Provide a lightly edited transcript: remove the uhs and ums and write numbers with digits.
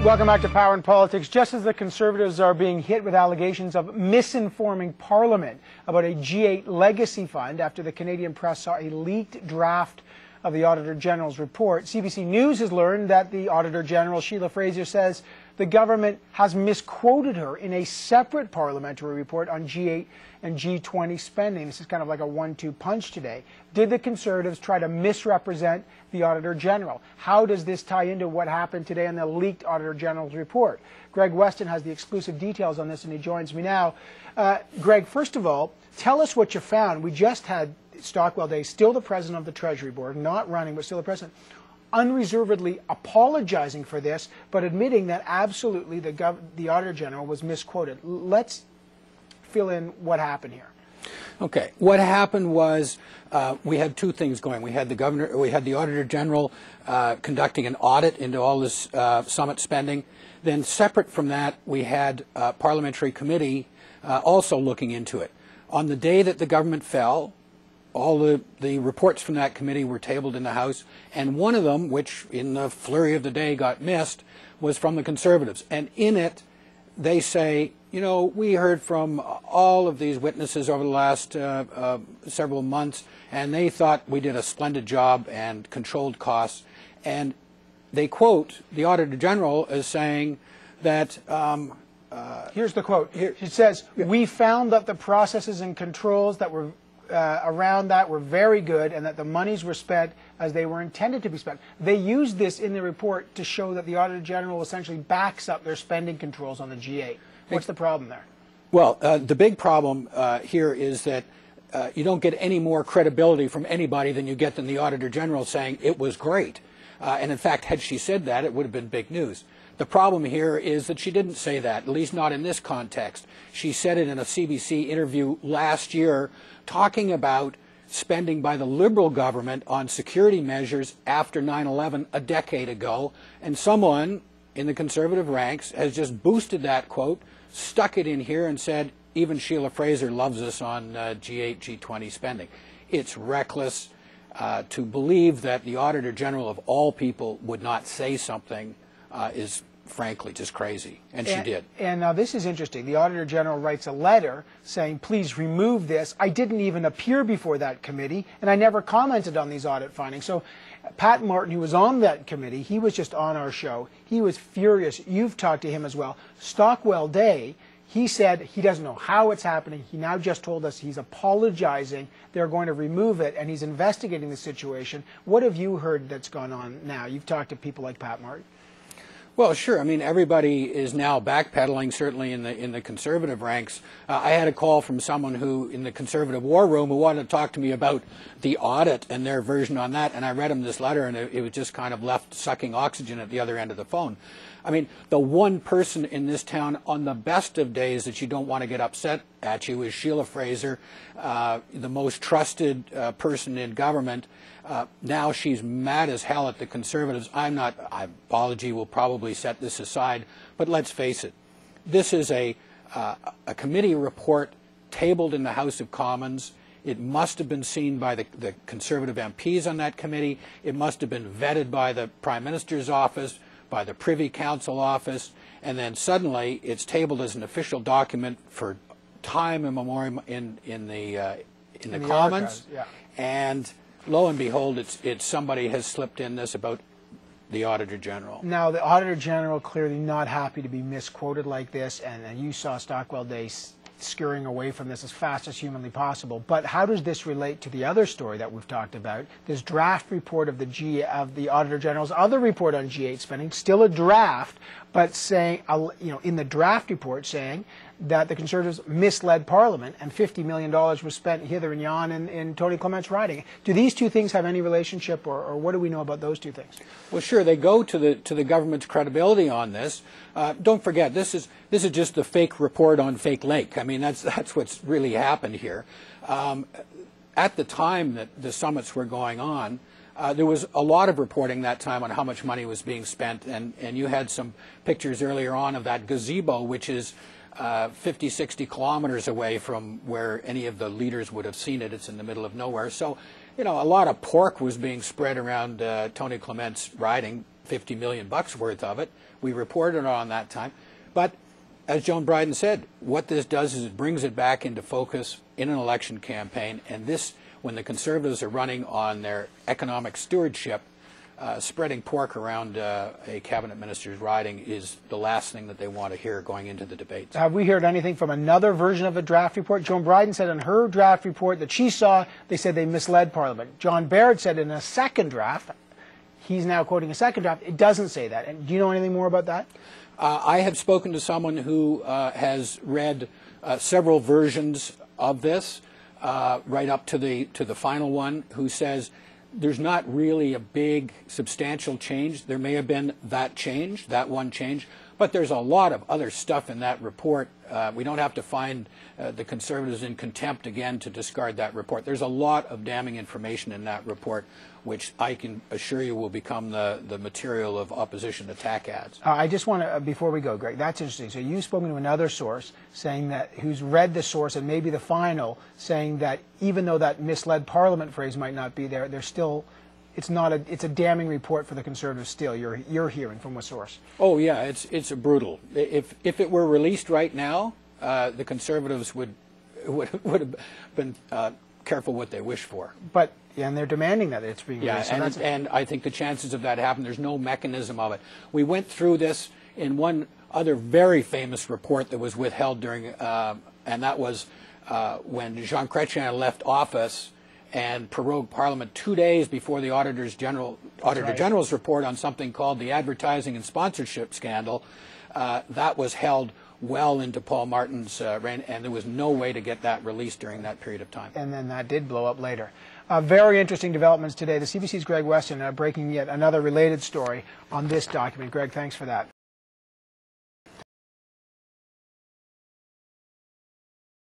Welcome back to Power and Politics. Just as the Conservatives are being hit with allegations of misinforming Parliament about a G8 legacy fund after the Canadian press saw a leaked draft of the Auditor General's report, CBC News has learned that the Auditor General, Sheila Fraser, says the government has misquoted her in a separate parliamentary report on G8 and G20 spending. This is kind of like a 1-2 punch today. Did the Conservatives try to misrepresent the Auditor General? How does this tie into what happened today in the leaked Auditor General's report? Greg Weston has the exclusive details on this, and he joins me now. Greg, first of all, tell us what you found. We just had Stockwell Day, still the president of the Treasury Board, not running, but still the president, unreservedly apologizing for this, but admitting that absolutely the Auditor General was misquoted. Let's fill in what happened here. Okay, what happened was we had two things going. We had the Auditor General conducting an audit into all this summit spending. Then, separate from that, we had a parliamentary committee also looking into it. On the day that the government fell, all the reports from that committee were tabled in the House, and one of them, which in the flurry of the day got missed, was from the Conservatives. And in it, they say, you know, we heard from all of these witnesses over the last several months, and they thought we did a splendid job and controlled costs. And they quote the Auditor General as saying that... here's the quote. It says, we found that the processes and controls that were around that were very good, and that the monies were spent as they were intended to be spent. They used this in the report to show that the Auditor General essentially backs up their spending controls on the G8. What's the problem there? Well, the big problem here is that you don't get any more credibility from anybody than you get than the Auditor General saying it was great. And in fact, had she said that, it would have been big news. The problem here is that she didn't say that, at least not in this context. She said it in a CBC interview last year, talking about spending by the Liberal government on security measures after 9/11 a decade ago, and someone in the Conservative ranks has just boosted that quote, stuck it in here, and said even Sheila Fraser loves us on G8, G20 spending. It's reckless to believe that the Auditor General of all people would not say something is frankly just crazy, and she did. And now this is interesting. The Auditor General writes a letter saying, please remove this. I didn't even appear before that committee, and I never commented on these audit findings. So Pat Martin, who was on that committee, he was just on our show. He was furious. You've talked to him as well. Stockwell Day, he said he doesn't know how it's happening. He now just told us he's apologizing. They're going to remove it, and he's investigating the situation. What have you heard that's gone on now? You've talked to people like Pat Martin. Well, sure. I mean, everybody is now backpedaling, certainly in the Conservative ranks. I had a call from someone who, in the Conservative war room, who wanted to talk to me about the audit and their version on that, and I read him this letter, and it was just kind of left sucking oxygen at the other end of the phone. I mean, the one person in this town on the best of days that you don't want to get upset at you is Sheila Fraser, the most trusted person in government. Now she's mad as hell at the Conservatives. Apology will probably set this aside, but let's face it. This is a committee report tabled in the House of Commons. It must have been seen by the Conservative MPs on that committee. It must have been vetted by the Prime Minister's office, by the Privy Council office, and then suddenly it's tabled as an official document for time immemorial in the Commons. Archives, yeah. And lo and behold, it's somebody has slipped in this about the Auditor General. Now, the Auditor General clearly not happy to be misquoted like this, and you saw Stockwell Day scurrying away from this as fast as humanly possible. But how does this relate to the other story that we've talked about? This draft report of the Auditor General's other report on G8 spending, still a draft, but saying, in the draft report saying that the Conservatives misled Parliament and $50 million was spent hither and yon in Tony Clement's riding. Do these two things have any relationship, or what do we know about those two things? Well, sure, they go to the government's credibility on this. Don't forget, this is just the fake report on Fake Lake. I mean, that's what's really happened here. At the time that the summits were going on, there was a lot of reporting that time on how much money was being spent, and you had some pictures earlier on of that gazebo, which is 50, 60 kilometers away from where any of the leaders would have seen it. It's in the middle of nowhere. So, a lot of pork was being spread around Tony Clement's riding, $50 million worth of it. We reported on that time. But as Joan Bryden said, what this does is it brings it back into focus in an election campaign. And this, when the Conservatives are running on their economic stewardship, spreading pork around a cabinet minister's riding is the last thing that they want to hear going into the debates. Have we heard anything from another version of the draft report? Joan Bryden said in her draft report that she saw, they said they misled Parliament. John Baird said in a second draft, he's now quoting a second draft, it doesn't say that. And do you know anything more about that? I have spoken to someone who has read several versions of this, right up to the final one, who says there's not really a big substantial change. There may have been that change, that one change, but there's a lot of other stuff in that report. We don't have to find the Conservatives in contempt again to discard that report. There's a lot of damning information in that report, which I can assure you will become the material of opposition attack ads. I just want to, before we go, Greg, that's interesting. So you've spoken to another source saying that, who's read the source and maybe the final, saying that even though that misled Parliament phrase might not be there, there's still, it's a damning report for the Conservatives still. You're hearing from a source. Oh yeah, it's a brutal. If it were released right now, the Conservatives would have been careful what they wish for. But and they're demanding that it's being released. Yeah, and I think the chances of that happening, there's no mechanism of it. We went through this in one other very famous report that was withheld during, and that was when Jean Chrétien left office and prorogued Parliament 2 days before the Auditor General's report on something called the advertising and sponsorship scandal. That was held well into Paul Martin's reign, and there was no way to get that released during that period of time. And then that did blow up later. Very interesting developments today. The CBC's Greg Weston breaking yet another related story on this document. Greg, thanks for that.